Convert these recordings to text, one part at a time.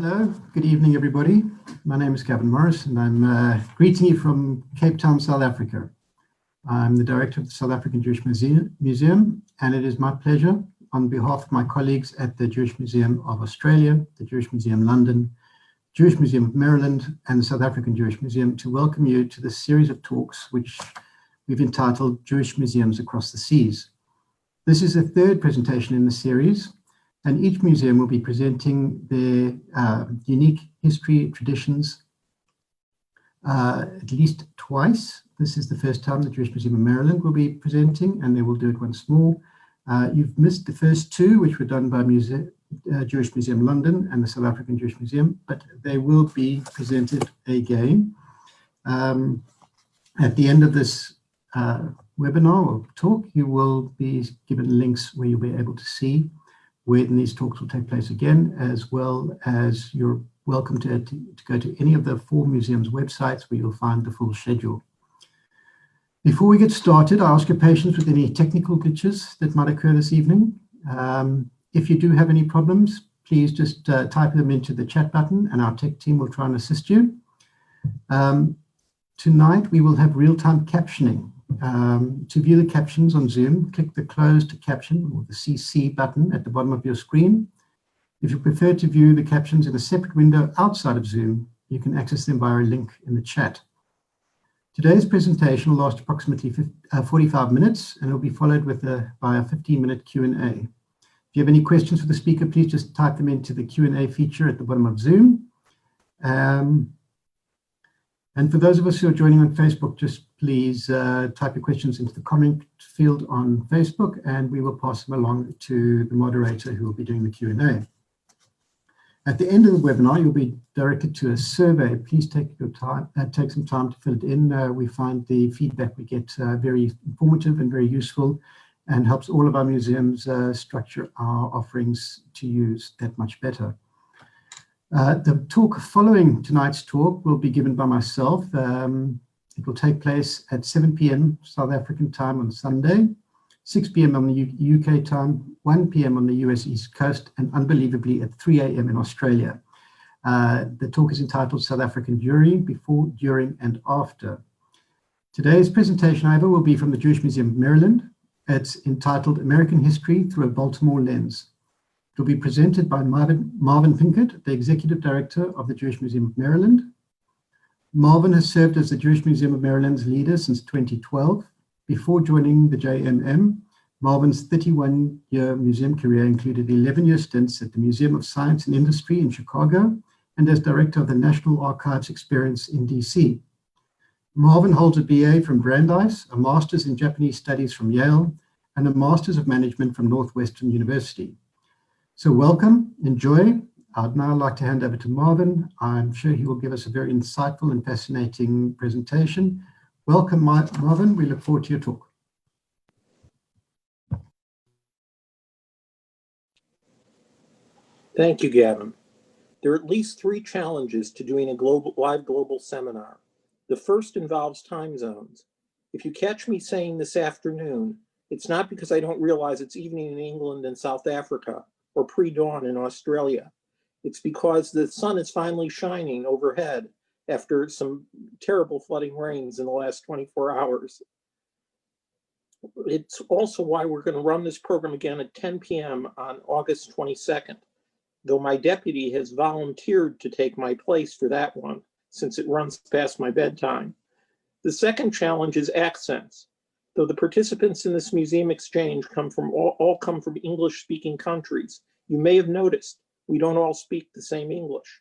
Hello, good evening, everybody. My name is Gavin Morris, and I'm greeting you from Cape Town, South Africa. I'm the director of the South African Jewish Museum, and it is my pleasure, on behalf of my colleagues at the Jewish Museum of Australia, the Jewish Museum London, Jewish Museum of Maryland, and the South African Jewish Museum, to welcome you to this series of talks, which we've entitled Jewish Museums Across the Seas. This is the third presentation in the series, and each museum will be presenting their unique history, traditions, at least twice. This is the first time the Jewish Museum of Maryland will be presenting, and they will do it once more. You've missed the first two, which were done by Jewish Museum London and the South African Jewish Museum, but they will be presented again. At the end of this webinar or talk, you will be given links where you'll be able to see when these talks will take place again, as well as you're welcome to go to any of the four museums' websites where you'll find the full schedule. Before we get started, I ask your patience with any technical glitches that might occur this evening. If you do have any problems, please just type them into the chat button and our tech team will try and assist you. Tonight, we will have real-time captioning. To view the captions on Zoom, click the Close to Caption or the CC button at the bottom of your screen. If you prefer to view the captions in a separate window outside of Zoom, you can access them via a link in the chat. Today's presentation will last approximately 45 minutes and will be followed by a 15-minute Q&A. If you have any questions for the speaker, please just type them into the Q&A feature at the bottom of Zoom. And for those of us who are joining on Facebook, just please type your questions into the comment field on Facebook, and we will pass them along to the moderator who will be doing the Q&A. At the end of the webinar, you'll be directed to a survey. Please take some time to fill it in. We find the feedback we get very informative and very useful, and helps all of our museums structure our offerings to use that much better. The talk following tonight's talk will be given by myself. It will take place at 7 p.m. South African time on Sunday, 6 p.m. on the UK time, 1 p.m. on the US East Coast, and unbelievably at 3 a.m. in Australia. The talk is entitled South African Jewry, Before, During, and After. Today's presentation, however, will be from the Jewish Museum of Maryland. It's entitled American History Through a Baltimore Lens. It will be presented by Marvin Pinkett, the Executive Director of the Jewish Museum of Maryland. Marvin has served as the Jewish Museum of Maryland's leader since 2012. Before joining the JMM, Marvin's 31-year museum career included 11-year stints at the Museum of Science and Industry in Chicago and as Director of the National Archives Experience in DC. Marvin holds a BA from Brandeis, a Master's in Japanese Studies from Yale, and a Master's of Management from Northwestern University. So welcome, enjoy. I'd now like to hand over to Marvin. I'm sure he will give us a very insightful and fascinating presentation. Welcome, Marvin. We look forward to your talk. Thank you, Gavin. There are at least three challenges to doing a live global seminar. The first involves time zones. If you catch me saying this afternoon, it's not because I don't realize it's evening in England and South Africa, or pre-dawn in Australia. It's because the sun is finally shining overhead after some terrible flooding rains in the last 24 hours. It's also why we're going to run this program again at 10 p.m. on August 22nd, though my deputy has volunteered to take my place for that one, since it runs past my bedtime. The second challenge is accents. Though the participants in this museum exchange all come from English-speaking countries, you may have noticed we don't all speak the same English.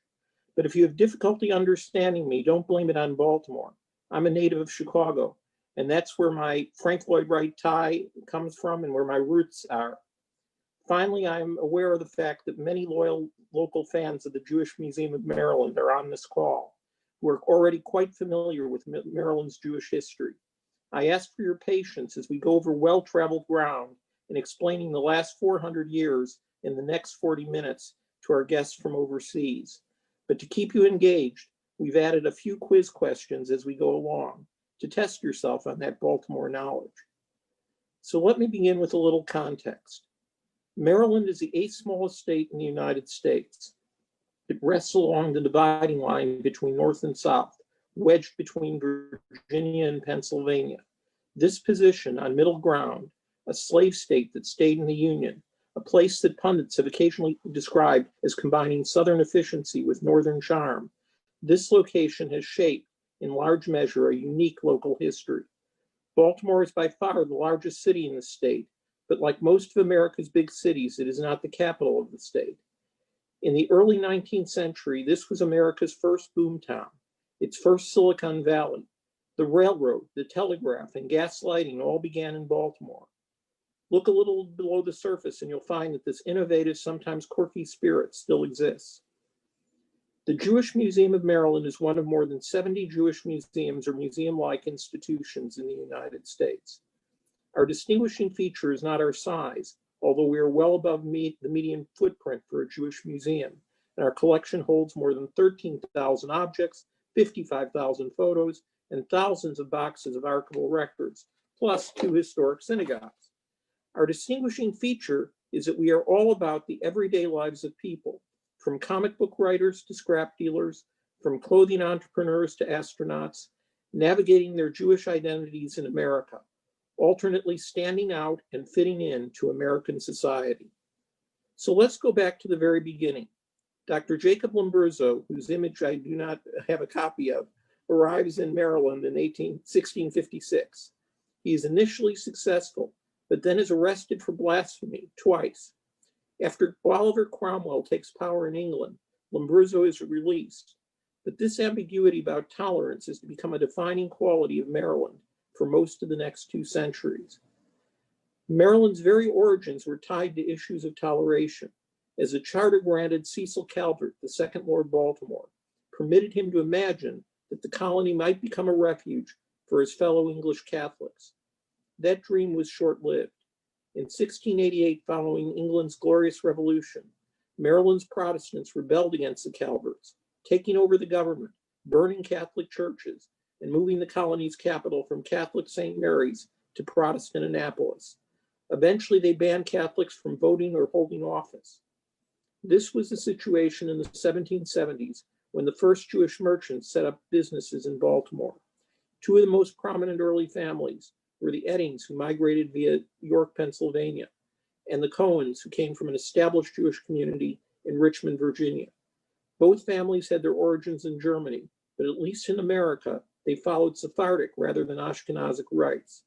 But if you have difficulty understanding me, don't blame it on Baltimore. I'm a native of Chicago, and that's where my Frank Lloyd Wright tie comes from and where my roots are. Finally, I'm aware of the fact that many loyal local fans of the Jewish Museum of Maryland are on this call, who are already quite familiar with Maryland's Jewish history. I ask for your patience as we go over well-traveled ground in explaining the last 400 years in the next 40 minutes to our guests from overseas. But to keep you engaged, we've added a few quiz questions as we go along to test yourself on that Baltimore knowledge. So let me begin with a little context. Maryland is the 8th smallest state in the United States. It rests along the dividing line between North and South, wedged between Virginia and Pennsylvania. This position on middle ground, a slave state that stayed in the Union, a place that pundits have occasionally described as combining Southern efficiency with Northern charm, this location has shaped, in large measure, a unique local history. Baltimore is by far the largest city in the state, but like most of America's big cities, it is not the capital of the state. In the early 19th century, this was America's first boomtown, its first Silicon Valley. The railroad, the telegraph, and gas lighting all began in Baltimore. Look a little below the surface and you'll find that this innovative, sometimes quirky spirit still exists. The Jewish Museum of Maryland is one of more than 70 Jewish museums or museum-like institutions in the United States. Our distinguishing feature is not our size, although we are well above the median footprint for a Jewish museum, and our collection holds more than 13,000 objects, 55,000 photos, and thousands of boxes of archival records, plus 2 historic synagogues. Our distinguishing feature is that we are all about the everyday lives of people, from comic book writers to scrap dealers, from clothing entrepreneurs to astronauts, navigating their Jewish identities in America, alternately standing out and fitting in to American society. So let's go back to the very beginning. Dr. Jacob Lombroso, whose image I do not have a copy of, arrives in Maryland in 1656. He is initially successful, but then is arrested for blasphemy twice. After Oliver Cromwell takes power in England, Lombroso is released. But this ambiguity about tolerance is to become a defining quality of Maryland for most of the next 2 centuries. Maryland's very origins were tied to issues of toleration, as a charter granted Cecil Calvert, the second Lord Baltimore, permitted him to imagine that the colony might become a refuge for his fellow English Catholics. That dream was short-lived. In 1688, following England's Glorious Revolution, Maryland's Protestants rebelled against the Calverts, taking over the government, burning Catholic churches, and moving the colony's capital from Catholic St. Mary's to Protestant Annapolis. Eventually, they banned Catholics from voting or holding office. This was the situation in the 1770s when the first Jewish merchants set up businesses in Baltimore. 2 of the most prominent early families were the Eddings, who migrated via York, Pennsylvania, and the Cohens, who came from an established Jewish community in Richmond, Virginia. Both families had their origins in Germany, but at least in America, they followed Sephardic rather than Ashkenazic rites.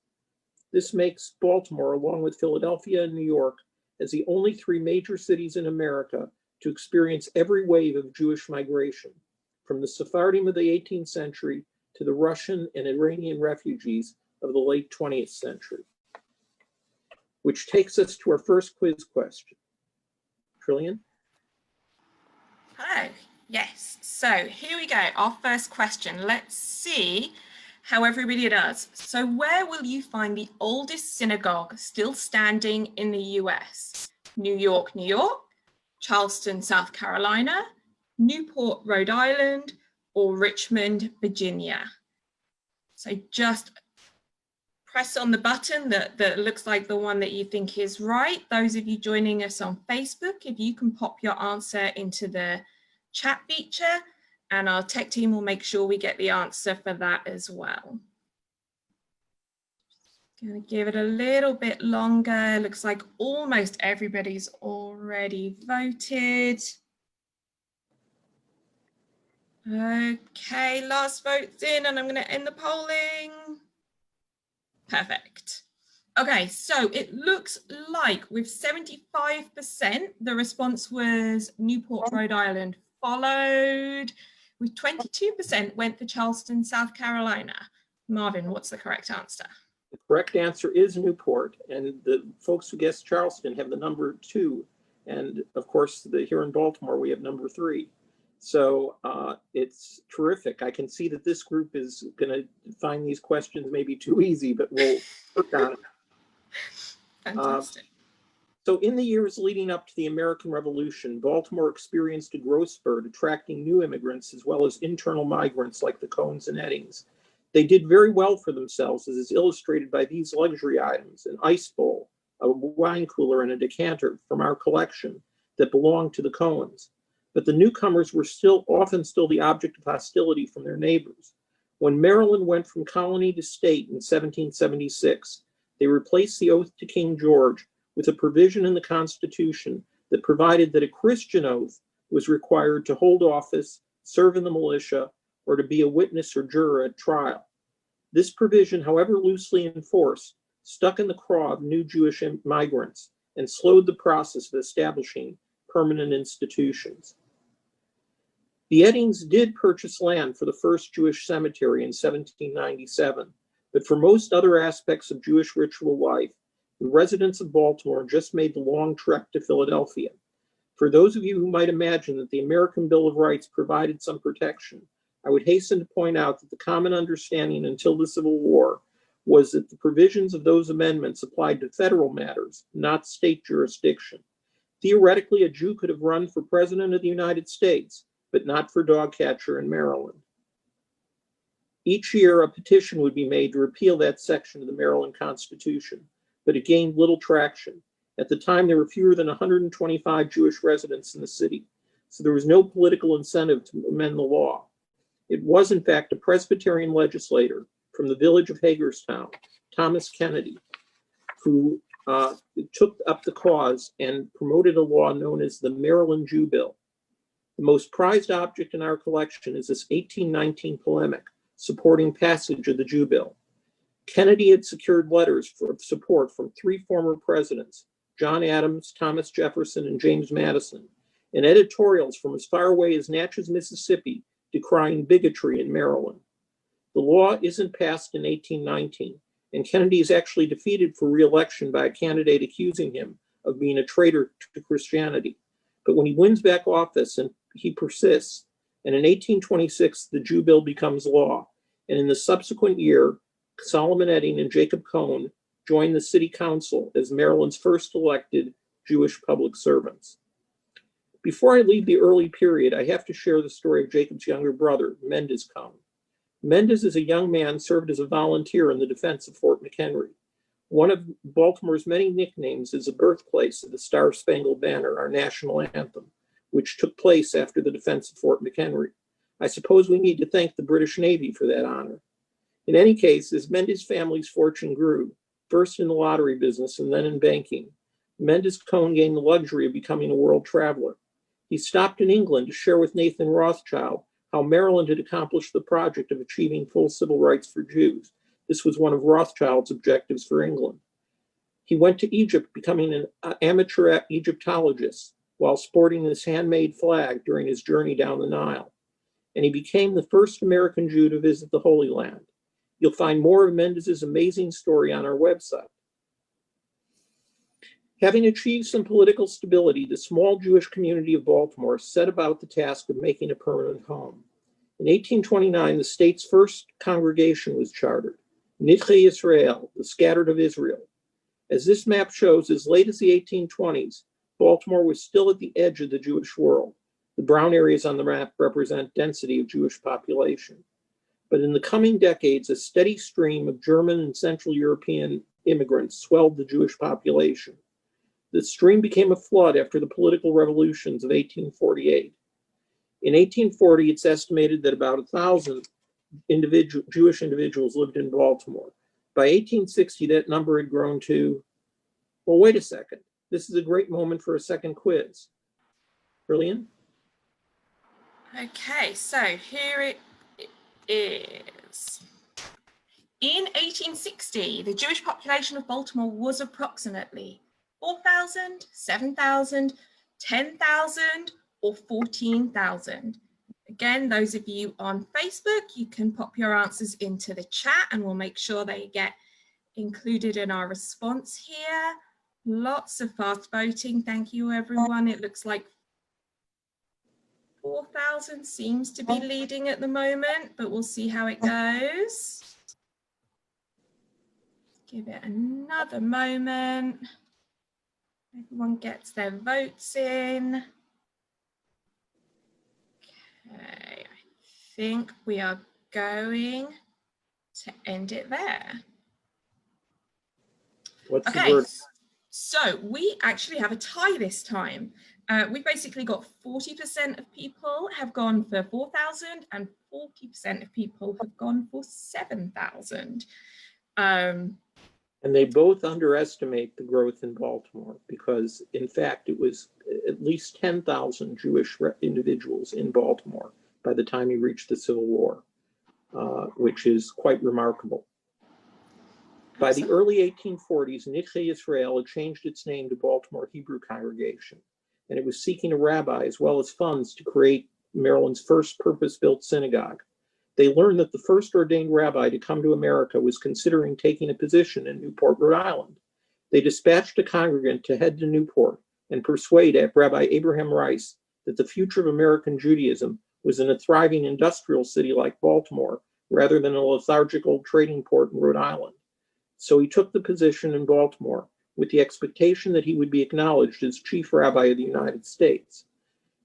This makes Baltimore, along with Philadelphia and New York, as the only 3 major cities in America to experience every wave of Jewish migration, from the Sephardim of the 18th century to the Russian and Iranian refugees of the late 20th century. Which takes us to our first quiz question. Trillian? Hello. Yes. So here we go. Our first question. Let's see how everybody does. So where will you find the oldest synagogue still standing in the US? New York, New York, Charleston, South Carolina, Newport, Rhode Island, or Richmond, Virginia? So just press on the button that looks like the one that you think is right. Those of you joining us on Facebook, if you can pop your answer into the chat feature, and our tech team will make sure we get the answer for that as well. Gonna give it a little bit longer. Looks like almost everybody's already voted. Okay, last vote's in, and I'm gonna end the polling. Perfect. Okay, so it looks like with 75%, the response was Newport, Rhode Island, followed with 22% went for Charleston, South Carolina. Marvin, what's the correct answer? The correct answer is Newport, and the folks who guessed Charleston have the number 2. And of course, here in Baltimore, we have number 3. So it's terrific. I can see that this group is going to find these questions maybe too easy, but we'll work on it. Fantastic. So in the years leading up to the American Revolution, Baltimore experienced a growth spurt, attracting new immigrants as well as internal migrants like the Cohens and Eddings. They did very well for themselves, as is illustrated by these luxury items: an ice bowl, a wine cooler, and a decanter from our collection that belonged to the Cohens. but the newcomers were often still the object of hostility from their neighbors. When Maryland went from colony to state in 1776, they replaced the oath to King George with a provision in the Constitution that provided that a Christian oath was required to hold office, serve in the militia, or to be a witness or juror at trial. This provision, however loosely enforced, stuck in the craw of new Jewish migrants and slowed the process of establishing permanent institutions. The Eddings did purchase land for the first Jewish cemetery in 1797, but for most other aspects of Jewish ritual life, the residents of Baltimore just made the long trek to Philadelphia. For those of you who might imagine that the American Bill of Rights provided some protection, I would hasten to point out that the common understanding until the Civil War was that the provisions of those amendments applied to federal matters, not state jurisdiction. Theoretically, a Jew could have run for president of the United States, but not for dog catcher in Maryland. Each year, a petition would be made to repeal that section of the Maryland Constitution, but it gained little traction. At the time, there were fewer than 125 Jewish residents in the city, so there was no political incentive to amend the law. It was, in fact, a Presbyterian legislator from the village of Hagerstown, Thomas Kennedy, who took up the cause and promoted a law known as the Maryland Jew Bill. The most prized object in our collection is this 1819 polemic supporting passage of the Jew Bill. Kennedy had secured letters of support from three former presidents, John Adams, Thomas Jefferson, and James Madison, and editorials from as far away as Natchez, Mississippi, decrying bigotry in Maryland. The law isn't passed in 1819, and Kennedy is actually defeated for re-election by a candidate accusing him of being a traitor to Christianity. But when he wins back office, and he persists, and in 1826, the Jew Bill becomes law. And in the subsequent year, Solomon Edding and Jacob Cohn joined the city council as Maryland's first elected Jewish public servants. Before I leave the early period, I have to share the story of Jacob's younger brother, Mendez Cohn. Mendez, as a young man, served as a volunteer in the defense of Fort McHenry. One of Baltimore's many nicknames is the birthplace of the Star-Spangled Banner, our national anthem, which took place after the defense of Fort McHenry. I suppose we need to thank the British Navy for that honor. In any case, as Mendez family's fortune grew, first in the lottery business and then in banking, Mendez Cohn gained the luxury of becoming a world traveler. He stopped in England to share with Nathan Rothschild how Maryland had accomplished the project of achieving full civil rights for Jews. This was one of Rothschild's objectives for England. He went to Egypt, becoming an amateur Egyptologist while sporting this handmade flag during his journey down the Nile. And he became the first American Jew to visit the Holy Land. You'll find more of Mendez's amazing story on our website. Having achieved some political stability, the small Jewish community of Baltimore set about the task of making a permanent home. In 1829, the state's first congregation was chartered, Nidchei Yisrael, the Scattered of Israel. As this map shows, as late as the 1820s, Baltimore was still at the edge of the Jewish world. The brown areas on the map represent density of Jewish population. But in the coming decades, a steady stream of German and Central European immigrants swelled the Jewish population. The stream became a flood after the political revolutions of 1848. In 1840, it's estimated that about 1,000 Jewish individuals lived in Baltimore. By 1860, that number had grown to, well, wait a second. This is a great moment for a second quiz. Brilliant. Okay, so here it is. In 1860, the Jewish population of Baltimore was approximately 4,000, 7,000, 10,000, or 14,000. Again, those of you on Facebook, you can pop your answers into the chat and we'll make sure they get included in our response here. Lots of fast voting. Thank you, everyone. It looks like 4,000 seems to be leading at the moment, but we'll see how it goes. Give it another moment. Everyone gets their votes in. Okay, I think we are going to end it there. What's the Okay, word? so we actually have a tie this time. We've basically got 40% of people have gone for 4,000 and 40% of people have gone for 7,000. And they both underestimate the growth in Baltimore because, in fact, it was at least 10,000 Jewish individuals in Baltimore by the time he reached the Civil War, which is quite remarkable. By the early 1840s, Nitche Israel had changed its name to Baltimore Hebrew Congregation, and it was seeking a rabbi as well as funds to create Maryland's first purpose-built synagogue. They learned that the first ordained rabbi to come to America was considering taking a position in Newport, Rhode Island. They dispatched a congregant to head to Newport and persuade Rabbi Abraham Rice that the future of American Judaism was in a thriving industrial city like Baltimore rather than a lethargical trading port in Rhode Island. So he took the position in Baltimore with the expectation that he would be acknowledged as chief rabbi of the United States.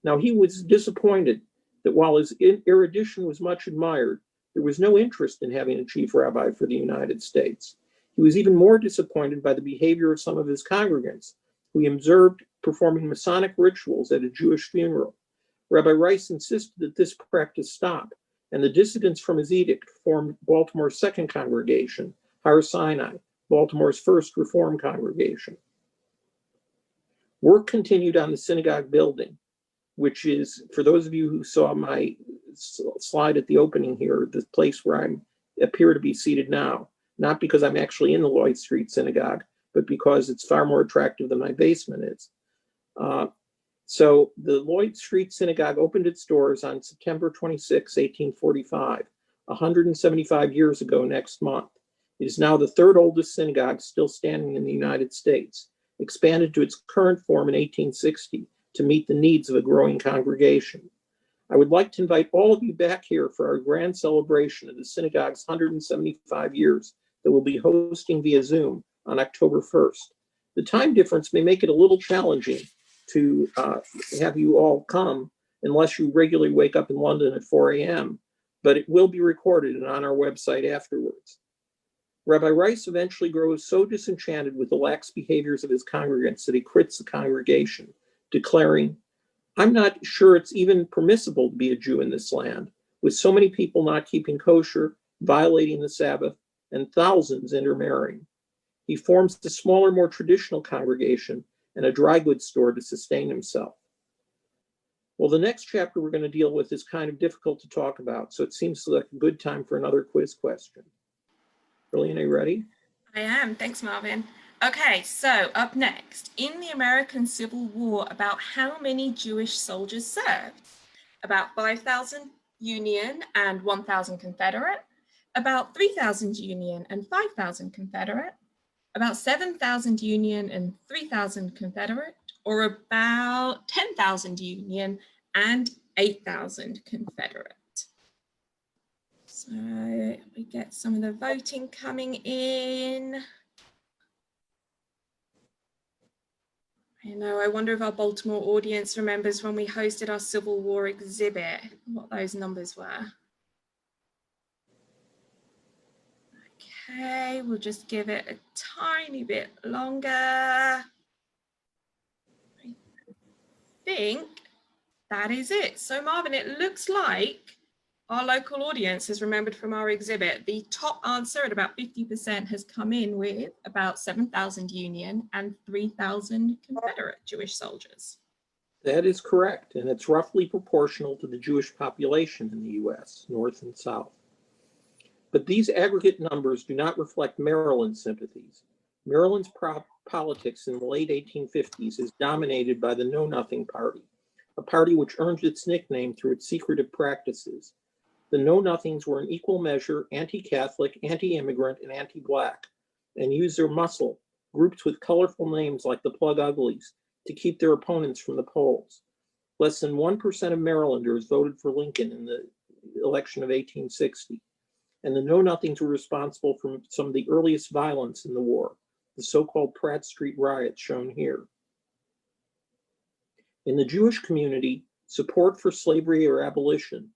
Now, he was disappointed that while his erudition was much admired, there was no interest in having a chief rabbi for the United States. He was even more disappointed by the behavior of some of his congregants, who he observed performing Masonic rituals at a Jewish funeral. Rabbi Rice insisted that this practice stop, and the dissidents from his edict formed Baltimore's second congregation, Har Sinai, Baltimore's first Reform congregation. Work continued on the synagogue building, which is, for those of you who saw my slide at the opening here, the place where I appear to be seated now, not because I'm actually in the Lloyd Street Synagogue, but because it's far more attractive than my basement is. So the Lloyd Street Synagogue opened its doors on September 26, 1845, 175 years ago next month. It is now the third oldest synagogue still standing in the United States, expanded to its current form in 1860 to meet the needs of a growing congregation. I would like to invite all of you back here for our grand celebration of the synagogue's 175 years that we'll be hosting via Zoom on October 1st. The time difference may make it a little challenging to have you all come unless you regularly wake up in London at 4 a.m., but it will be recorded and on our website afterwards. Rabbi Rice eventually grows so disenchanted with the lax behaviors of his congregants that he quits the congregation, declaring, "I'm not sure it's even permissible to be a Jew in this land, with so many people not keeping kosher, violating the Sabbath, and thousands intermarrying." He forms a smaller, more traditional congregation and a dry goods store to sustain himself. Well, the next chapter we're going to deal with is kind of difficult to talk about, so it seems like a good time for another quiz question. Brilliant, are you ready? I am. Thanks, Marvin. Okay, so up next, in the American Civil War, about how many Jewish soldiers served? About 5,000 Union and 1,000 Confederate, about 3,000 Union and 5,000 Confederate, about 7,000 Union and 3,000 Confederate, or about 10,000 Union and 8,000 Confederate. So we get some of the voting coming in. I wonder if our Baltimore audience remembers when we hosted our Civil War exhibit, what those numbers were. Okay, we'll just give it a tiny bit longer. I think that is it. So Marvin, it looks like our local audience has remembered from our exhibit. The top answer at about 50% has come in with about 7,000 Union and 3,000 Confederate Jewish soldiers. That is correct, and it's roughly proportional to the Jewish population in the U.S., North and South. But these aggregate numbers do not reflect Maryland's sympathies. Maryland's politics in the late 1850s is dominated by the Know Nothing Party, a party which earned its nickname through its secretive practices. The Know Nothings were in equal measure anti-Catholic, anti-immigrant, and anti-Black, and used their muscle, grouped with colorful names like the Plug Uglies, to keep their opponents from the polls. Less than 1% of Marylanders voted for Lincoln in the election of 1860, and the Know Nothings were responsible for some of the earliest violence in the war, the so-called Pratt Street riots shown here. In the Jewish community, support for slavery or abolition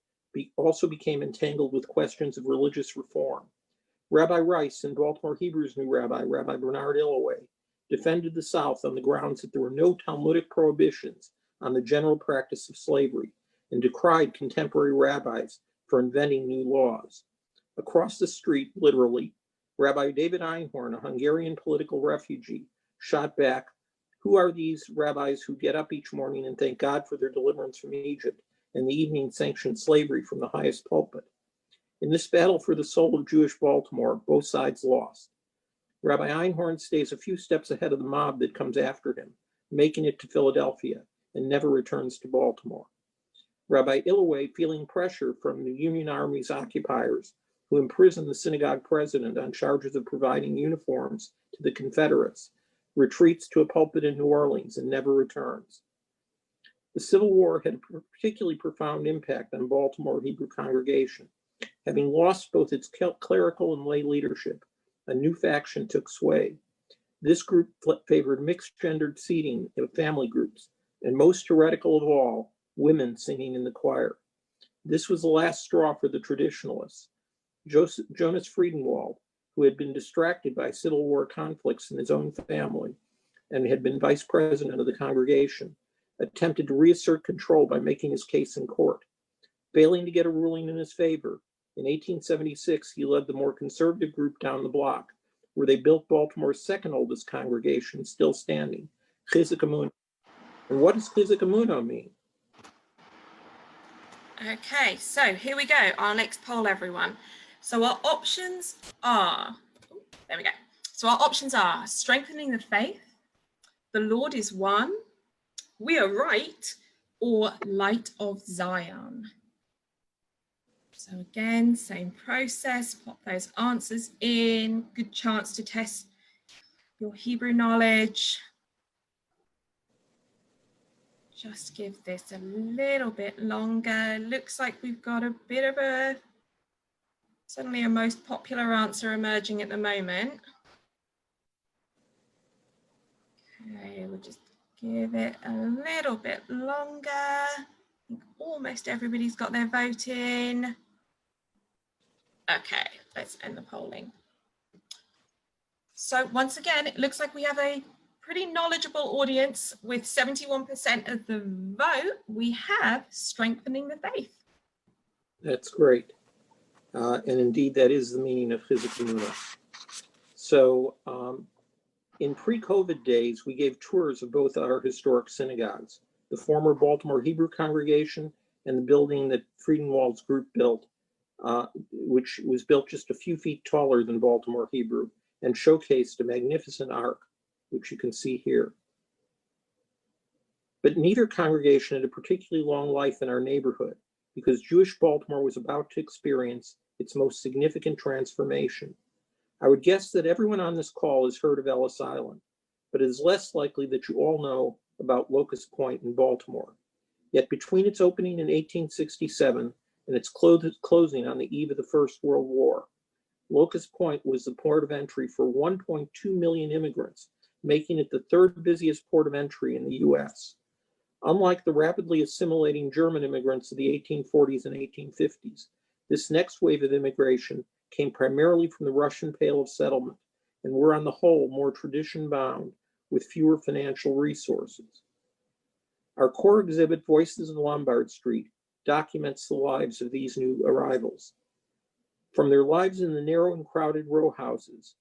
also became entangled with questions of religious reform. Rabbi Rice and Baltimore Hebrew's new rabbi, Rabbi Bernard Illoway, defended the South on the grounds that there were no Talmudic prohibitions on the general practice of slavery and decried contemporary rabbis for inventing new laws. Across the street, literally, Rabbi David Einhorn, a Hungarian political refugee, shot back, "Who are these rabbis who get up each morning and thank God for their deliverance from Egypt and the evening sanction slavery from the highest pulpit?" In this battle for the soul of Jewish Baltimore, both sides lost. Rabbi Einhorn stays a few steps ahead of the mob that comes after him, making it to Philadelphia, and never returns to Baltimore. Rabbi Illoway, feeling pressure from the Union Army's occupiers, who imprisoned the synagogue president on charges of providing uniforms to the Confederates, retreats to a pulpit in New Orleans and never returns. The Civil War had a particularly profound impact on Baltimore Hebrew congregation. Having lost both its clerical and lay leadership, a new faction took sway. This group favored mixed-gendered seating in family groups, and most heretical of all, women singing in the choir. This was the last straw for the traditionalists. Jonas Friedenwald, who had been distracted by Civil War conflicts in his own family and had been vice president of the congregation, attempted to reassert control by making his case in court. Failing to get a ruling in his favor, in 1876, he led the more conservative group down the block, where they built Baltimore's second oldest congregation, still standing, Chizuk Emunah. And what does Chizuk Emunah mean? Okay, so here we go, our next poll, everyone. So our options are, there we go. So our options are strengthening the faith, the Lord is one, we are right, or light of Zion. So again, same process, pop those answers in, good chance to test your Hebrew knowledge. Just give this a little bit longer. Looks like we've got a bit of a, suddenly a most popular answer emerging at the moment. Okay, we'll just give it a little bit longer. I think almost everybody's got their vote in. Okay, let's end the polling. So once again, it looks like we have a pretty knowledgeable audience with 71% of the vote. We have strengthening the faith. That's great. And indeed, that is the meaning of Chizuk Emunah. So in pre-COVID days, we gave tours of both our historic synagogues, the former Baltimore Hebrew congregation and the building that Friedenwald's group built, which was built just a few feet taller than Baltimore Hebrew and showcased a magnificent ark, which you can see here. But neither congregation had a particularly long life in our neighborhood because Jewish Baltimore was about to experience its most significant transformation. I would guess that everyone on this call has heard of Ellis Island, but it is less likely that you all know about Locust Point in Baltimore. Yet between its opening in 1867 and its closing on the eve of the First World War, Locust Point was the port of entry for 1.2 million immigrants, making it the third busiest port of entry in the US. Unlike the rapidly assimilating German immigrants of the 1840s and 1850s, this next wave of immigration came primarily from the Russian Pale of Settlement and were on the whole more tradition-bound with fewer financial resources. Our core exhibit, Voices of Lombard Street, documents the lives of these new arrivals. From their lives in the narrow and crowded row houses,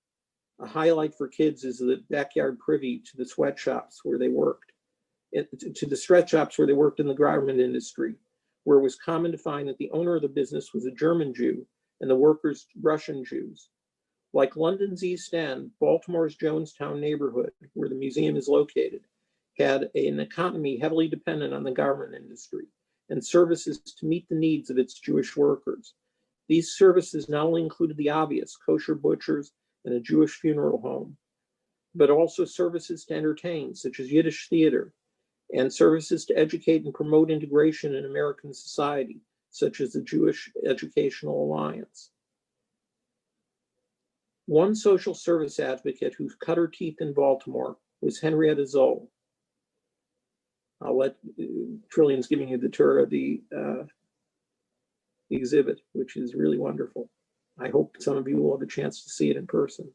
a highlight for kids is the backyard privy to the sweatshops where they worked, to the sweatshops where they worked in the garment industry, where it was common to find that the owner of the business was a German Jew and the workers Russian Jews. Like London's East End, Baltimore's Jonestown neighborhood, where the museum is located, had an economy heavily dependent on the garment industry and services to meet the needs of its Jewish workers. These services not only included the obvious, kosher butchers and a Jewish funeral home, but also services to entertain, such as Yiddish theater, and services to educate and promote integration in American society, such as the Jewish Educational Alliance. One social service advocate who cut her teeth in Baltimore was Henrietta Zoll. I'll let Trillian's giving you the tour of the exhibit, which is really wonderful. I hope some of you will have a chance to see it in person.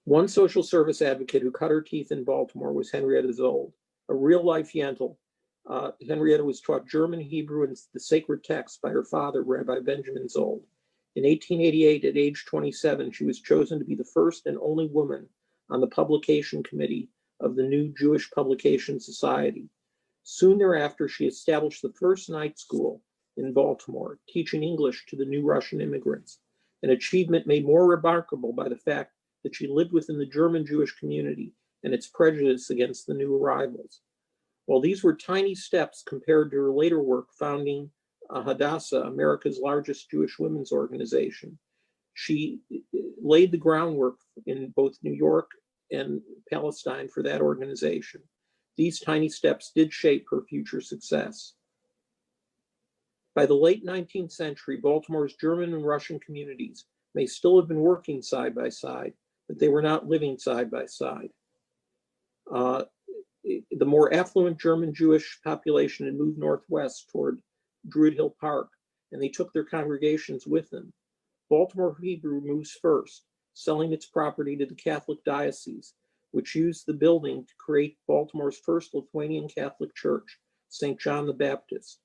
One social service advocate who cut her teeth in Baltimore was Henrietta Zoll. a real-life Yentl. Henrietta was taught German, Hebrew, and the sacred text by her father, Rabbi Benjamin Zold. In 1888, at age 27, she was chosen to be the first and only woman on the publication committee of the new Jewish Publication Society. Soon thereafter, she established the first night school in Baltimore, teaching English to the new Russian immigrants, an achievement made more remarkable by the fact that she lived within the German Jewish community and its prejudice against the new arrivals. While these were tiny steps compared to her later work founding Hadassah, America's largest Jewish women's organization, she laid the groundwork in both New York and Palestine for that organization. These tiny steps did shape her future success. By the late 19th century, Baltimore's German and Russian communities may still have been working side by side, but they were not living side by side. The more affluent German Jewish population had moved northwest toward Druid Hill Park, and they took their congregations with them. Baltimore Hebrew moves first, selling its property to the Catholic Diocese, which used the building to create Baltimore's first Lithuanian Catholic Church, St. John the Baptist.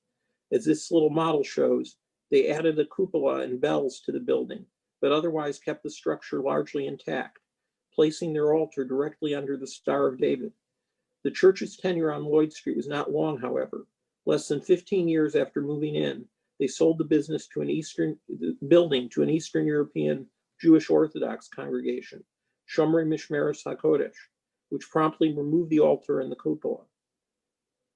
As this little model shows, they added a cupola and bells to the building, but otherwise kept the structure largely intact, placing their altar directly under the Star of David. The church's tenure on Lloyd Street was not long, however. Less than 15 years after moving in, they sold the business to the building to an Eastern European Jewish Orthodox congregation, Shomrei Mishmeres HaKodesh, which promptly removed the altar and the cupola.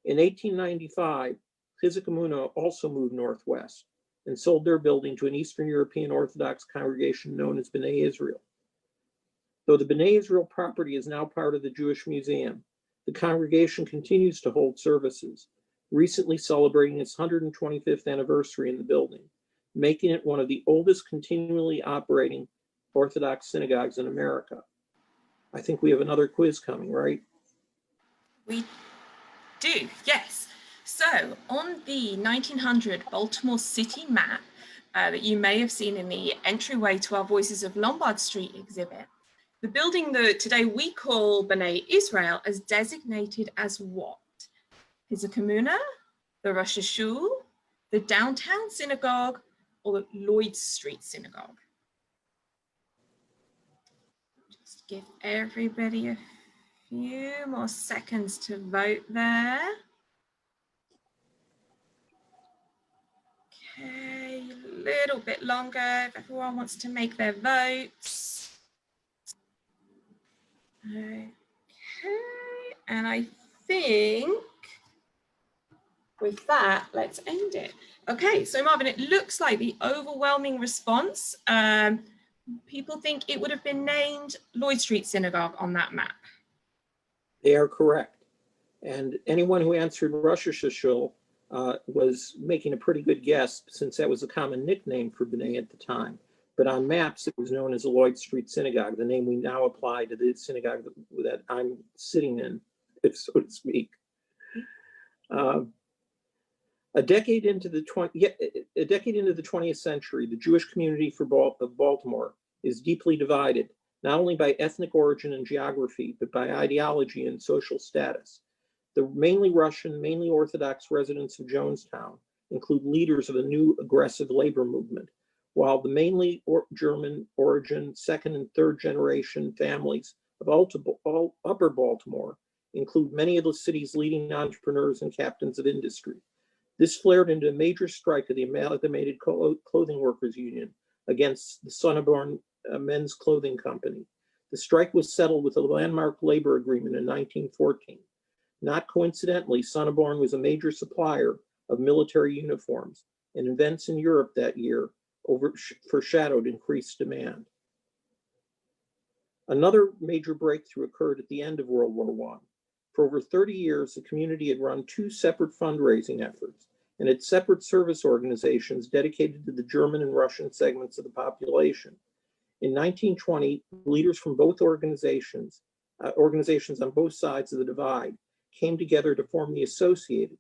In 1895, Chizuk Emunah also moved northwest and sold their building to an Eastern European Orthodox congregation known as B'nai Israel. Though the B'nai Israel property is now part of the Jewish Museum, the congregation continues to hold services, recently celebrating its 125th anniversary in the building, making it one of the oldest continually operating Orthodox synagogues in America. I think we have another quiz coming, right? We do, yes. So on the 1900 Baltimore City map that you may have seen in the entryway to our Voices of Lombard Street exhibit, the building that today we call B'nai Israel is designated as what? Chizuk Emunah, the Rosh Hashul, the Downtown Synagogue, or the Lloyd Street Synagogue? Just give everybody a few more seconds to vote there. Okay, a little bit longer if everyone wants to make their votes. Okay, and I think with that, let's end it. Okay, so Marvin, it looks like the overwhelming response, people think it would have been named Lloyd Street Synagogue on that map. They are correct. And anyone who answered Rosh Hashul was making a pretty good guess, since that was a common nickname for B'nai at the time. But on maps, it was known as the Lloyd Street Synagogue, the name we now apply to the synagogue that I'm sitting in, so to speak. A decade into the 20th century, the Jewish community of Baltimore is deeply divided, not only by ethnic origin and geography, but by ideology and social status. The mainly Russian, mainly Orthodox residents of Jonestown include leaders of a new aggressive labor movement, while the mainly German origin, second and third generation families of Upper Baltimore include many of the city's leading entrepreneurs and captains of industry. This flared into a major strike of the Amalgamated Clothing Workers Union against the Sonneborn Men's Clothing Company. The strike was settled with a landmark labor agreement in 1914. Not coincidentally, Sonneborn was a major supplier of military uniforms, and events in Europe that year foreshadowed increased demand. Another major breakthrough occurred at the end of World War I. For over 30 years, the community had run two separate fundraising efforts and had separate service organizations dedicated to the German and Russian segments of the population. In 1920, leaders from both organizations on both sides of the divide, came together to form the Associated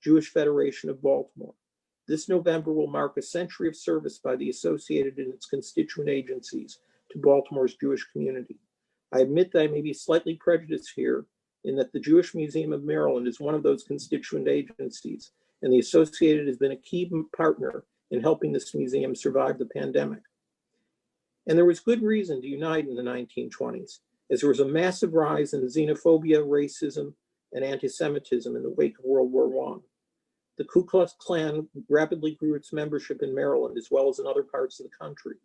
Jewish Federation of Baltimore. This November will mark a century of service by the Associated and its constituent agencies to Baltimore's Jewish community. I admit that I may be slightly prejudiced here, in that the Jewish Museum of Maryland is one of those constituent agencies, and the Associated has been a key partner in helping this museum survive the pandemic. And there was good reason to unite in the 1920s, as there was a massive rise in xenophobia, racism, and anti-Semitism in the wake of World War I. The Ku Klux Klan rapidly grew its membership in Maryland as well as in other parts of the country.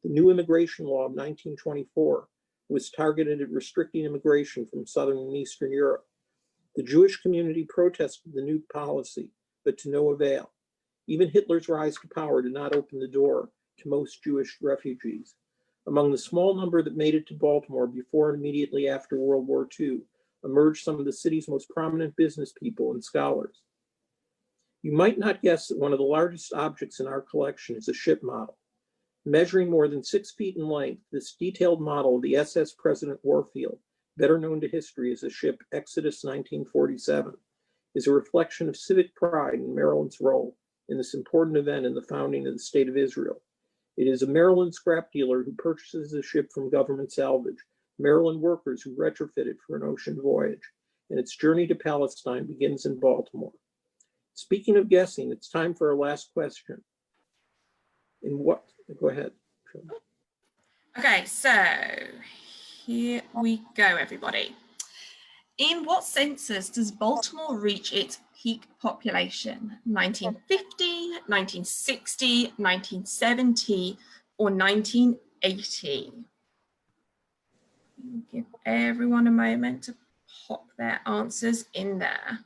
The new immigration law of 1924 was targeted at restricting immigration from Southern and Eastern Europe. The Jewish community protested the new policy, but to no avail. Even Hitler's rise to power did not open the door to most Jewish refugees. Among the small number that made it to Baltimore before and immediately after World War II emerged some of the city's most prominent business people and scholars. You might not guess that one of the largest objects in our collection is a ship model. Measuring more than 6 feet in length, this detailed model of the SS President Warfield, better known to history as the ship Exodus 1947, is a reflection of civic pride in Maryland's role in this important event in the founding of the State of Israel. It is a Maryland scrap dealer who purchases the ship from government salvage, Maryland workers who retrofit it for an ocean voyage, and its journey to Palestine begins in Baltimore. Speaking of guessing, it's time for our last question. Go ahead. Okay, so here we go, everybody. In what census does Baltimore reach its peak population? 1950, 1960, 1970, or 1980? Give everyone a moment to pop their answers in there.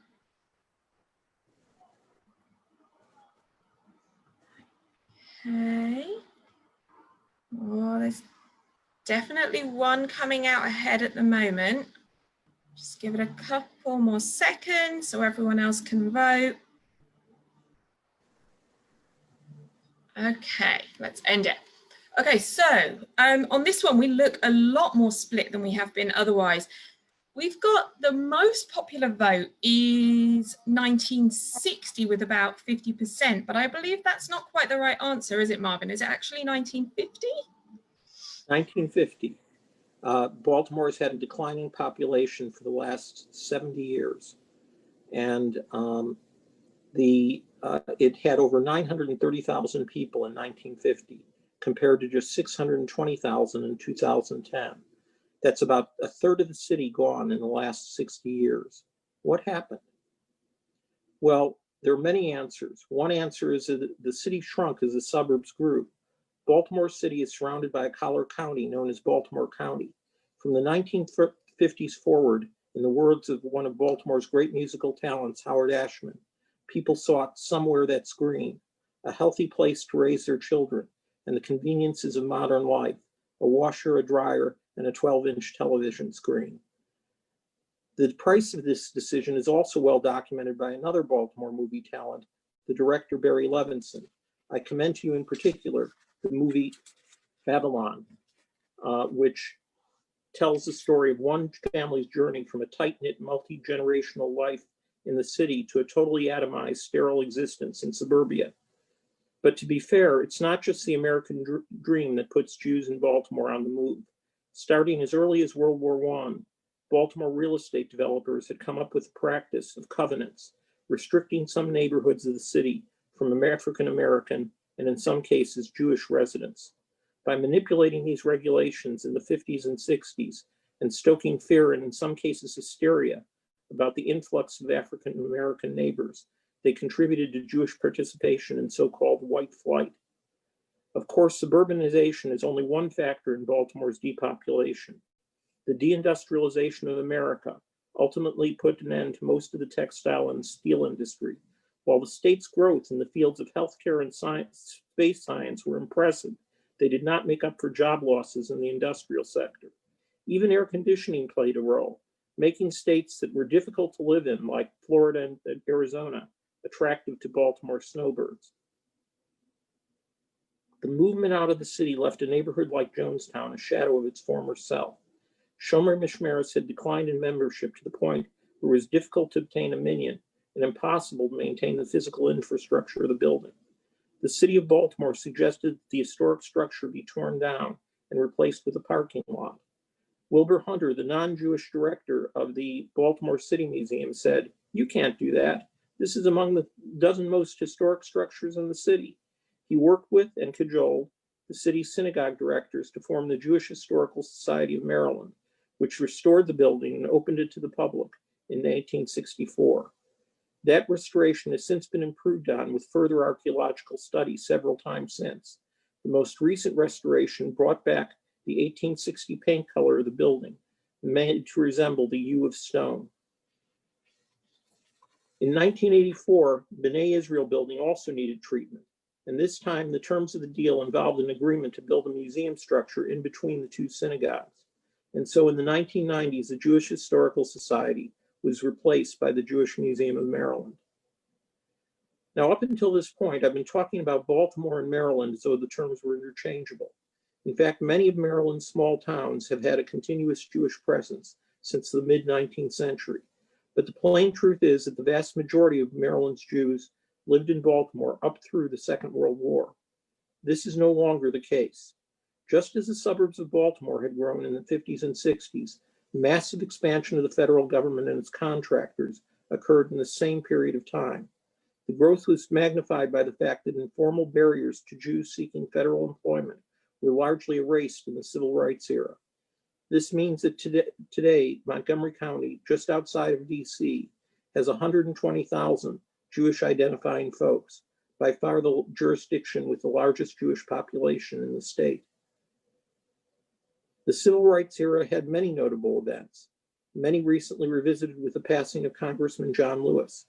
Okay. Well, there's definitely one coming out ahead at the moment. Just give it a couple more seconds so everyone else can vote. Okay, let's end it. Okay, so on this one, we look a lot more split than we have been otherwise. We've got the most popular vote is 1960 with about 50%, but I believe that's not quite the right answer, is it, Marvin? Is it actually 1950? 1950. Baltimore has had a declining population for the last 70 years. And it had over 930,000 people in 1950, compared to just 620,000 in 2010. That's about a third of the city gone in the last 60 years. What happened? Well, there are many answers. One answer is that the city shrunk as the suburbs grew. Baltimore City is surrounded by a collar county known as Baltimore County. From the 1950s forward, in the words of one of Baltimore's great musical talents, Howard Ashman, people sought somewhere that's green, a healthy place to raise their children, and the conveniences of modern life, a washer, a dryer, and a 12-inch television screen. The price of this decision is also well documented by another Baltimore movie talent, the director Barry Levinson. I commend to you in particular the movie Babylon, which tells the story of one family's journey from a tight-knit, multi-generational life in the city to a totally atomized, sterile existence in suburbia. But to be fair, it's not just the American dream that puts Jews in Baltimore on the move. Starting as early as World War I, Baltimore real estate developers had come up with a practice of covenants, restricting some neighborhoods of the city from African American and in some cases Jewish residents. By manipulating these regulations in the 50s and 60s and stoking fear and in some cases hysteria about the influx of African American neighbors, they contributed to Jewish participation in so-called white flight. Of course, suburbanization is only one factor in Baltimore's depopulation. The deindustrialization of America ultimately put an end to most of the textile and steel industry, while the state's growth in the fields of healthcare and science, space science were impressive. They did not make up for job losses in the industrial sector. Even air conditioning played a role, making states that were difficult to live in, like Florida and Arizona, attractive to Baltimore snowbirds. The movement out of the city left a neighborhood like Jonestown a shadow of its former self. Shomer Mishmeres had declined in membership to the point where it was difficult to obtain a minyan and impossible to maintain the physical infrastructure of the building. The city of Baltimore suggested that the historic structure be torn down and replaced with a parking lot. Wilbur Hunter, the non-Jewish director of the Baltimore City Museum, said, "You can't do that. This is among the dozen most historic structures in the city." He worked with and cajoled the city's synagogue directors to form the Jewish Historical Society of Maryland, which restored the building and opened it to the public in 1864. That restoration has since been improved on with further archaeological studies several times since. The most recent restoration brought back the 1860 paint color of the building, made to resemble the U of stone. In 1984, B'nai Israel building also needed treatment, and this time the terms of the deal involved an agreement to build a museum structure in between the two synagogues. And so in the 1990s, the Jewish Historical Society was replaced by the Jewish Museum of Maryland. Now, up until this point, I've been talking about Baltimore and Maryland as though the terms were interchangeable. In fact, many of Maryland's small towns have had a continuous Jewish presence since the mid-19th century. But the plain truth is that the vast majority of Maryland's Jews lived in Baltimore up through the Second World War. This is no longer the case. Just as the suburbs of Baltimore had grown in the 50s and 60s, massive expansion of the federal government and its contractors occurred in the same period of time. The growth was magnified by the fact that informal barriers to Jews seeking federal employment were largely erased in the civil rights era. This means that today Montgomery County, just outside of DC, has 120,000 Jewish identifying folks, by far the jurisdiction with the largest Jewish population in the state. The civil rights era had many notable events, many recently revisited with the passing of Congressman John Lewis.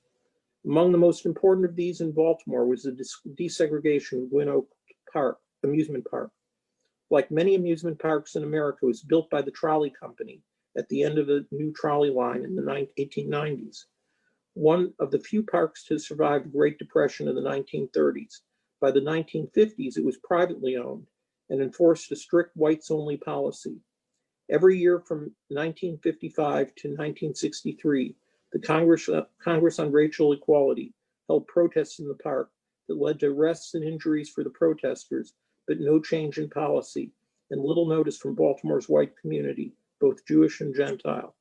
Among the most important of these in Baltimore was the desegregation of Gwynn Oak Park, amusement park. Like many amusement parks in America, it was built by the trolley company at the end of the new trolley line in the 1890s. One of the few parks to survive the Great Depression of the 1930s. By the 1950s, it was privately owned and enforced a strict whites-only policy. Every year from 1955 to 1963, the Congress on Racial Equality held protests in the park that led to arrests and injuries for the protesters, but no change in policy and little notice from Baltimore's white community, both Jewish and Gentile.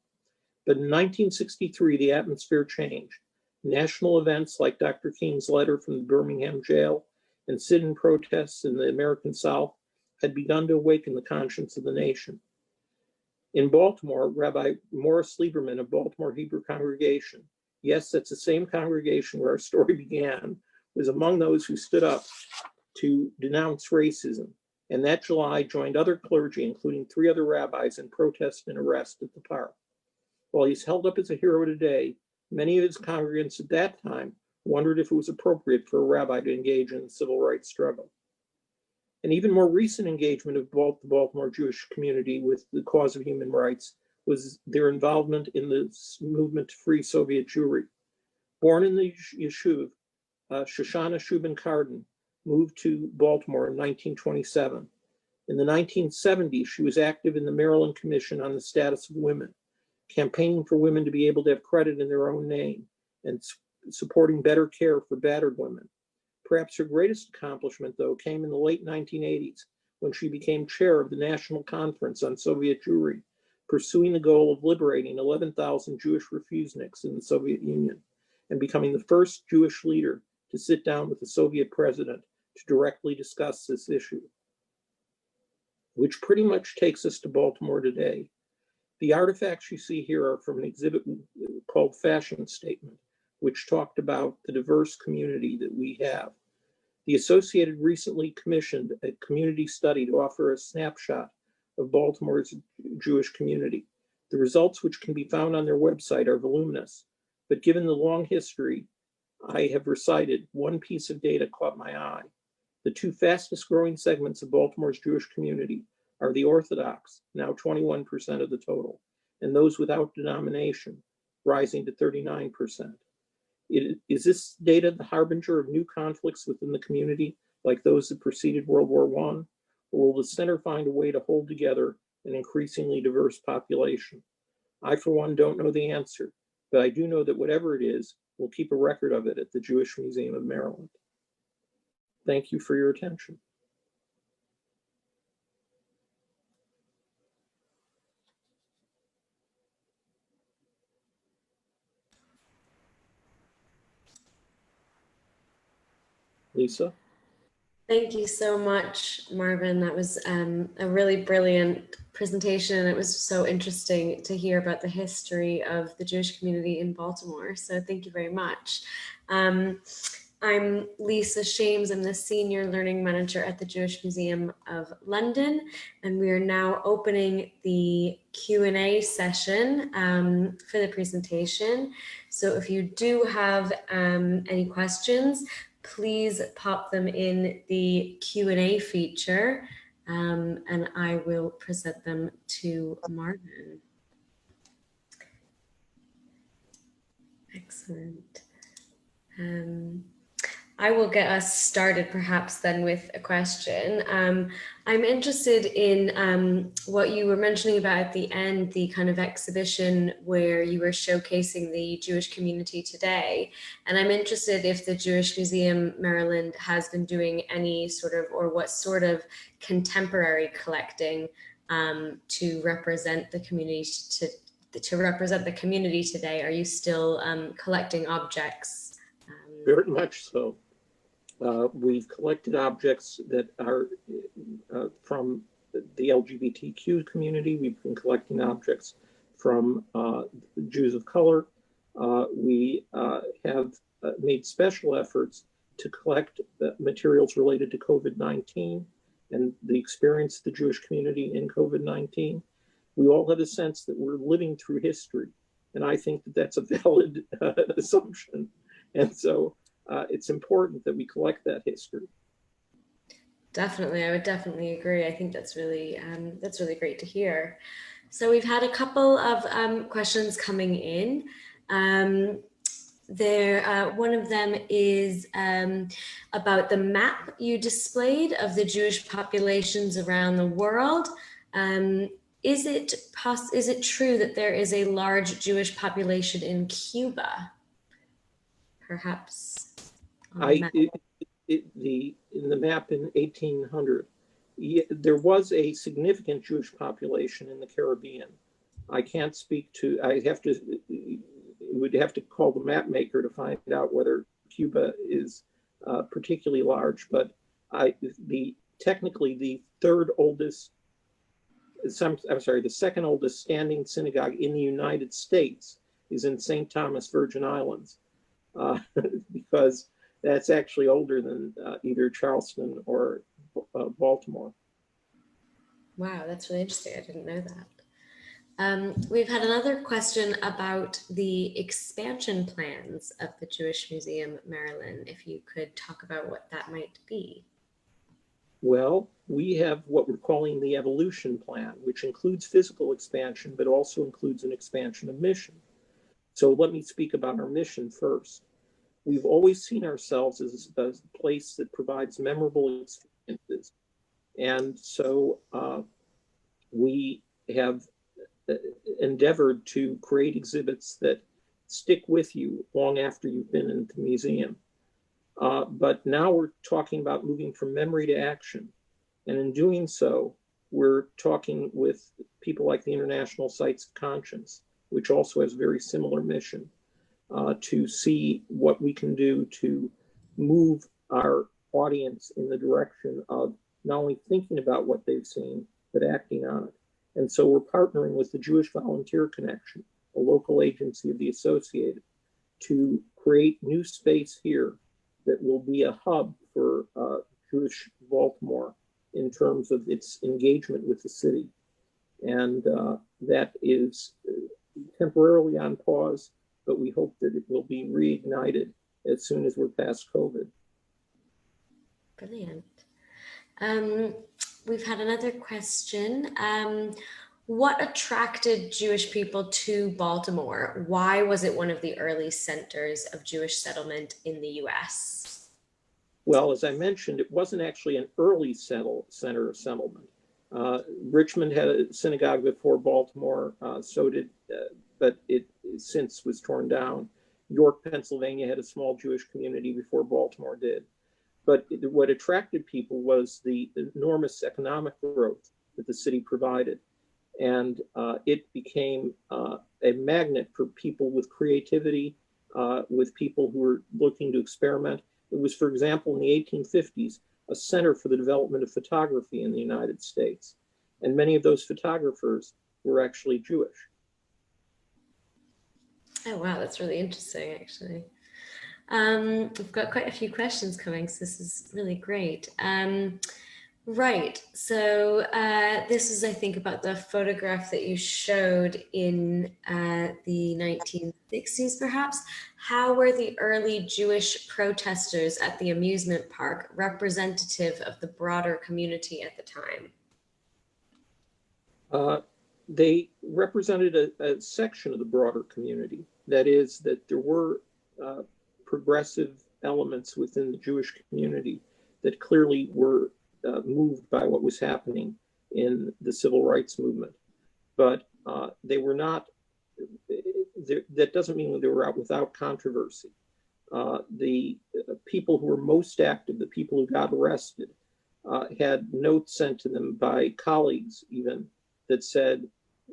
But in 1963, the atmosphere changed. National events like Dr. King's letter from the Birmingham jail and sit-in protests in the American South had begun to awaken the conscience of the nation. In Baltimore, Rabbi Morris Lieberman of Baltimore Hebrew Congregation, yes, that's the same congregation where our story began, was among those who stood up to denounce racism, and that July joined other clergy, including 3 other rabbis, in protest and arrest at the park. While he's held up as a hero today, many of his congregants at that time wondered if it was appropriate for a rabbi to engage in the civil rights struggle. An even more recent engagement of the Baltimore Jewish community with the cause of human rights was their involvement in the movement to free Soviet Jewry. Born in the Yishuv, Shoshana Shubin Kardan moved to Baltimore in 1927. In the 1970s, she was active in the Maryland Commission on the Status of Women, campaigning for women to be able to have credit in their own name and supporting better care for battered women. Perhaps her greatest accomplishment, though, came in the late 1980s when she became chair of the National Conference on Soviet Jewry, pursuing the goal of liberating 11,000 Jewish refuseniks in the Soviet Union and becoming the first Jewish leader to sit down with the Soviet president to directly discuss this issue. Which pretty much takes us to Baltimore today. The artifacts you see here are from an exhibit called Fashion Statement, which talked about the diverse community that we have. The Associated recently commissioned a community study to offer a snapshot of Baltimore's Jewish community. The results, which can be found on their website, are voluminous, but given the long history I have recited, one piece of data caught my eye. The 2 fastest growing segments of Baltimore's Jewish community are the Orthodox, now 21% of the total, and those without denomination, rising to 39%. Is this data the harbinger of new conflicts within the community, like those that preceded World War I? Or will the center find a way to hold together an increasingly diverse population? I, for one, don't know the answer, but I do know that whatever it is, we'll keep a record of it at the Jewish Museum of Maryland. Thank you for your attention. Lisa? Thank you so much, Marvin. That was a really brilliant presentation. It was so interesting to hear about the history of the Jewish community in Baltimore. So thank you very much. I'm Lisa Shames. I'm the Senior Learning Manager at the Jewish Museum of London, and we are now opening the Q&A session for the presentation. So if you do have any questions, please pop them in the Q&A feature, and I will present them to Marvin. Excellent. I will get us started perhaps then with a question. I'm interested in what you were mentioning about at the end, the kind of exhibition where you were showcasing the Jewish community today. And I'm interested if the Jewish Museum Maryland has been doing any sort of, or what sort of contemporary collecting to represent the community to represent the community today. Are you still collecting objects? Very much so. We've collected objects that are from the LGBTQ community. We've been collecting objects from Jews of color. We have made special efforts to collect materials related to COVID-19 and the experience of the Jewish community in COVID-19. We all have a sense that we're living through history, and I think that that's a valid assumption. And so it's important that we collect that history. Definitely, I would definitely agree. I think that's really great to hear. So we've had a couple of questions coming in. One of them is about the map you displayed of the Jewish populations around the world. Is it true that there is a large Jewish population in Cuba? Perhaps. In the map in 1800, there was a significant Jewish population in the Caribbean. I can't speak to. Would have to call the map maker to find out whether Cuba is particularly large. But technically the second oldest standing synagogue in the United States is in St. Thomas, Virgin Islands. Because that's actually older than either Charleston or Baltimore. Wow, that's really interesting. I didn't know that. We've had another question about the expansion plans of the Jewish Museum Maryland. If you could talk about what that might be. Well, we have what we're calling the evolution plan, which includes physical expansion, but also includes an expansion of mission. So let me speak about our mission first. We've always seen ourselves as a place that provides memorable experiences. And so we have endeavored to create exhibits that stick with you long after you've been in the museum. But now we're talking about moving from memory to action. And in doing so, we're talking with people like the International Sites of Conscience, which also has a very similar mission, to see what we can do to move our audience in the direction of not only thinking about what they've seen, but acting on it. And so we're partnering with the Jewish Volunteer Connection, a local agency of the Associated, to create new space here that will be a hub for Jewish Baltimore in terms of its engagement with the city. And that is temporarily on pause, but we hope that it will be reignited as soon as we're past COVID. Brilliant. We've had another question. What attracted Jewish people to Baltimore? Why was it one of the early centers of Jewish settlement in the US? Well, as I mentioned, it wasn't actually an early center of settlement. Richmond had a synagogue before Baltimore, so did, but it since was torn down. York, Pennsylvania had a small Jewish community before Baltimore did. But what attracted people was the enormous economic growth that the city provided. And it became a magnet for people with creativity, with people who were looking to experiment, It was, for example, in the 1850s, a center for the development of photography in the United States. And many of those photographers were actually Jewish. Oh, wow, that's really interesting, actually. We've got quite a few questions coming, so this is really great. Right, so this is, I think, about the photograph that you showed in the 1960s, perhaps. How were the early Jewish protesters at the amusement park representative of the broader community at the time? They represented a section of the broader community. That is, that there were progressive elements within the Jewish community that clearly were moved by what was happening in the civil rights movement. But they were not, that doesn't mean they were out without controversy. The people who were most active, the people who got arrested, had notes sent to them by colleagues even that said,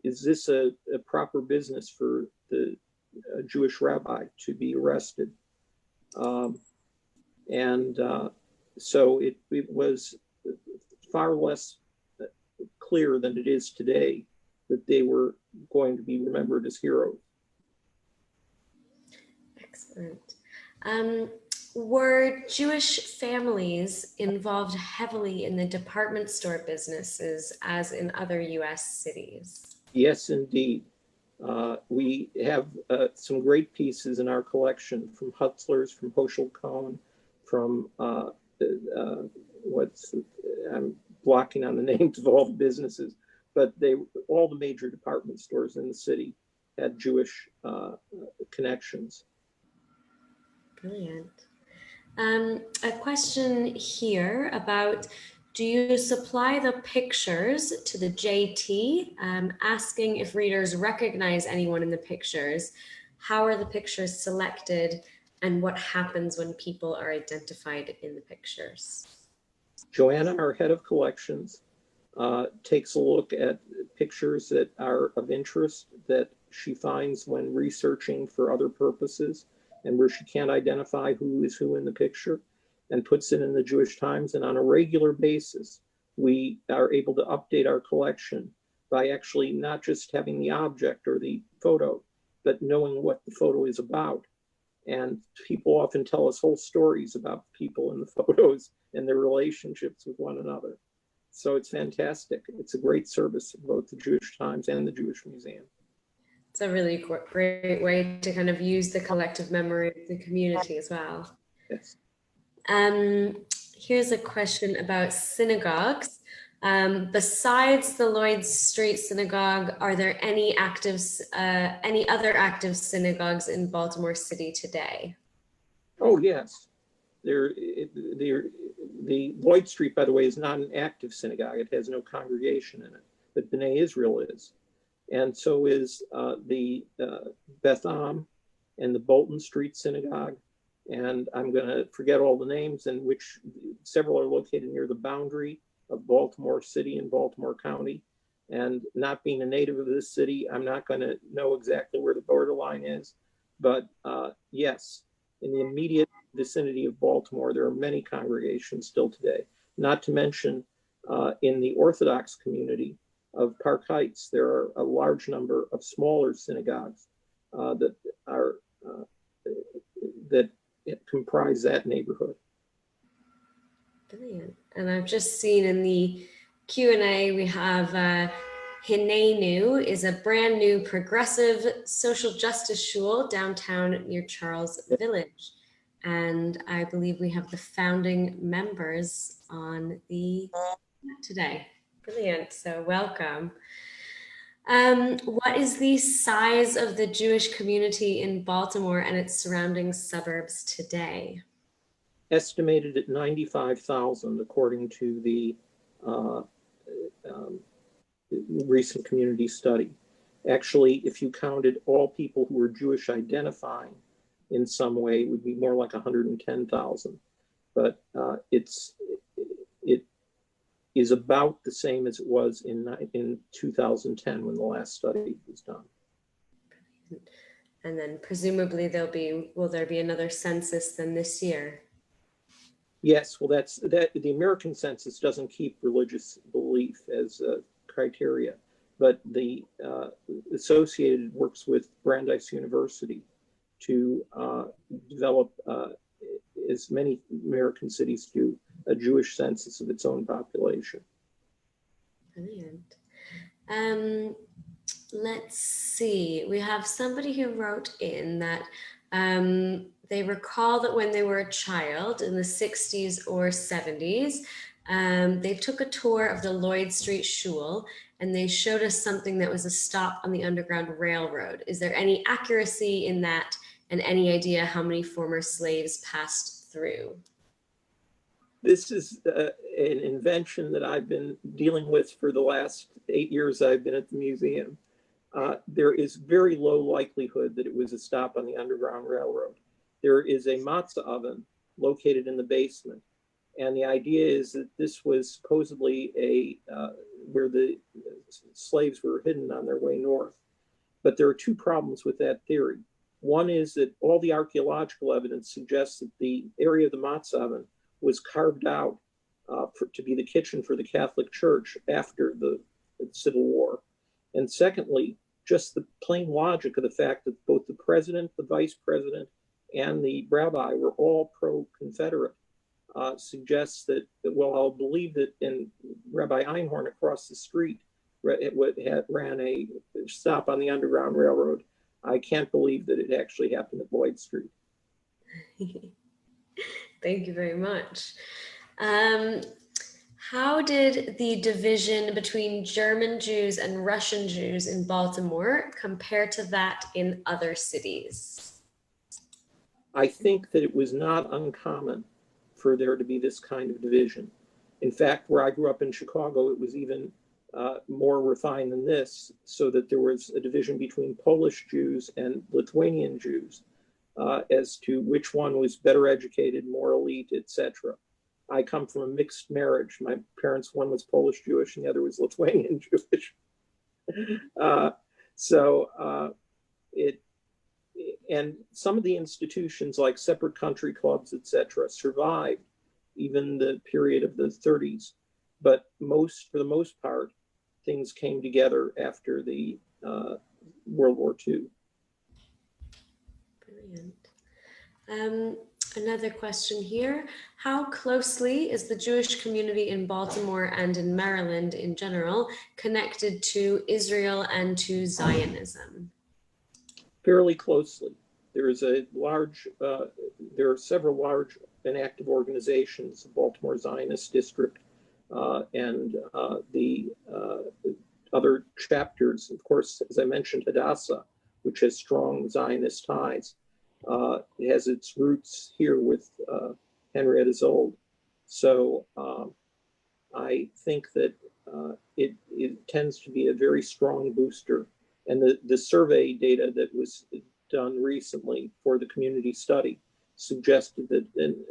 is this a proper business for the Jewish rabbi to be arrested? So it was far less clear than it is today that they were going to be remembered as heroes. Excellent. Were Jewish families involved heavily in the department store businesses as in other US cities? Yes, indeed. We have some great pieces in our collection from Hutzler's, from Hochschild Kohn, from I'm blocking on the names of all the businesses, but all the major department stores in the city had Jewish connections. Brilliant. A question here about, do you supply the pictures to the JT, asking if readers recognize anyone in the pictures? How are the pictures selected, and what happens when people are identified in the pictures? Joanna, our head of collections, takes a look at pictures that are of interest that she finds when researching for other purposes and where she can't identify who is who in the picture, and puts it in the Jewish Times. And on a regular basis, we are able to update our collection by actually not just having the object or the photo, but knowing what the photo is about. And people often tell us whole stories about people in the photos and their relationships with one another. So it's fantastic. It's a great service of both the Jewish Times and the Jewish Museum. It's a really great way to kind of use the collective memory of the community as well. Yes. Here's a question about synagogues. Besides the Lloyd Street Synagogue, are there any other active synagogues in Baltimore City today? Oh, yes. The Lloyd Street, by the way, is not an active synagogue. It has no congregation in it, but B'nai Israel is. And so is the Beth Am and the Bolton Street Synagogue. And I'm going to forget all the names, and which several are located near the boundary of Baltimore City and Baltimore County. And not being a native of this city, I'm not going to know exactly where the borderline is. But yes, in the immediate vicinity of Baltimore, there are many congregations still today. Not to mention in the Orthodox community of Park Heights, there are a large number of smaller synagogues that comprise that neighborhood. Brilliant. And I've just seen in the Q&A, we have Hinenu is a brand new progressive social justice shul downtown near Charles Village. And I believe we have the founding members on the today. Brilliant. So welcome. What is the size of the Jewish community in Baltimore and its surrounding suburbs today? Estimated at 95,000, according to the recent community study. Actually, if you counted all people who were Jewish identifying in some way, it would be more like 110,000. But it is about the same as it was in 2010 when the last study was done. And then presumably will there be another census then this year? Yes, well, the American census doesn't keep religious belief as a criteria, but the Associated works with Brandeis University to develop, as many American cities do, a Jewish census of its own population. Brilliant. Let's see. We have somebody who wrote in that they recall that when they were a child in the 60s or 70s, they took a tour of the Lloyd Street Shul and they showed us something that was a stop on the Underground Railroad. Is there any accuracy in that and any idea how many former slaves passed through? This is an invention that I've been dealing with for the last 8 years I've been at the museum. There is very low likelihood that it was a stop on the Underground Railroad. There is a matzah oven located in the basement. And the idea is that this was supposedly where the slaves were hidden on their way north. But there are two problems with that theory. One is that all the archaeological evidence suggests that the area of the matzah oven was carved out to be the kitchen for the Catholic Church after the Civil War. And secondly, just the plain logic of the fact that both the president, the vice president, and the rabbi were all pro-Confederate suggests that, well, I'll believe that in Rabbi Einhorn across the street ran a stop on the Underground Railroad. I can't believe that it actually happened at Lloyd Street. Thank you very much. How did the division between German Jews and Russian Jews in Baltimore compare to that in other cities? I think that it was not uncommon for there to be this kind of division. In fact, where I grew up in Chicago, it was even more refined than this, so that there was a division between Polish Jews and Lithuanian Jews as to which one was better educated, more elite, etc. I come from a mixed marriage. My parents, one was Polish Jewish and the other was Lithuanian Jewish. And some of the institutions like separate country clubs, etc., survived even the period of the 30s. But for the most part, things came together after the World War II. Brilliant. Another question here. How closely is the Jewish community in Baltimore and in Maryland in general connected to Israel and to Zionism? Fairly closely. There are several large and active organizations, the Baltimore Zionist District and the other chapters. Of course, as I mentioned, Hadassah, which has strong Zionist ties. It has its roots here with Henrietta Zold. So I think that it tends to be a very strong booster. And the survey data that was done recently for the community study suggested that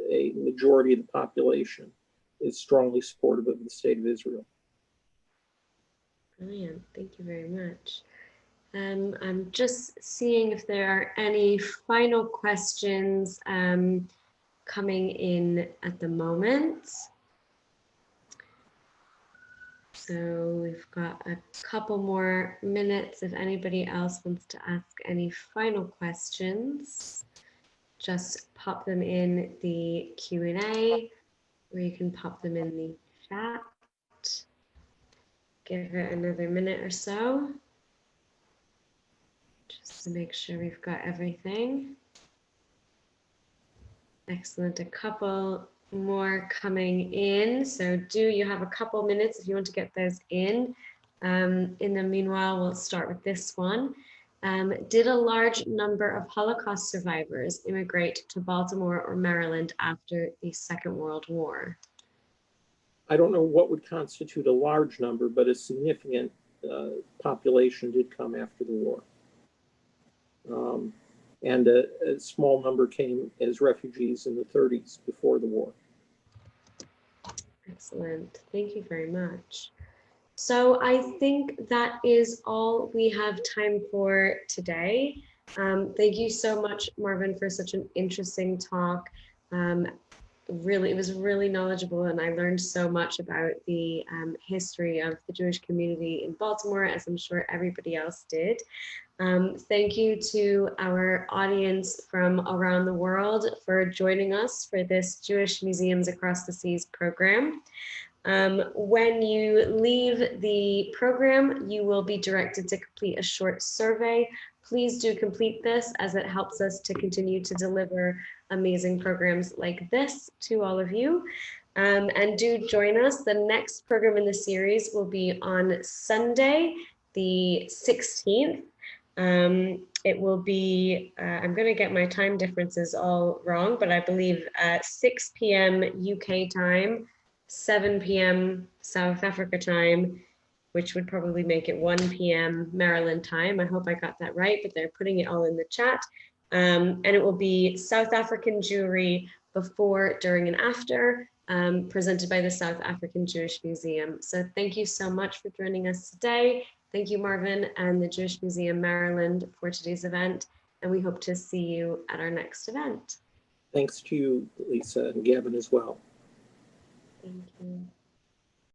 a majority of the population is strongly supportive of the state of Israel. Brilliant. Thank you very much. I'm just seeing if there are any final questions coming in at the moment. So we've got a couple more minutes if anybody else wants to ask any final questions. Just pop them in the Q&A, or you can pop them in the chat. Give it another minute or so, just to make sure we've got everything. Excellent, a couple more coming in. So you have a couple minutes if you want to get those in. In the meanwhile, we'll start with this one. Did a large number of Holocaust survivors immigrate to Baltimore or Maryland after the Second World War? I don't know what would constitute a large number, but a significant population did come after the war. And a small number came as refugees in the 30s before the war. Excellent. Thank you very much. So I think that is all we have time for today. Thank you so much, Marvin, for such an interesting talk. it was really knowledgeable, and I learned so much about the history of the Jewish community in Baltimore, as I'm sure everybody else did. Thank you to our audience from around the world for joining us for this Jewish Museums Across the Seas program. When you leave the program, you will be directed to complete a short survey. Please do complete this, as it helps us to continue to deliver amazing programs like this to all of you. And do join us. The next program in the series will be on Sunday, the 16th. It will be, I'm going to get my time differences all wrong, but I believe 6 p.m. UK time, 7 p.m. South Africa time, which would probably make it 1 p.m. Maryland time. I hope I got that right, but they're putting it all in the chat. And it will be South African Jewry before, during, and after, presented by the South African Jewish Museum. So thank you so much for joining us today. Thank you, Marvin, and the Jewish Museum Maryland for today's event. And we hope to see you at our next event. Thanks to you, Lisa, and Gavin as well. Thank you.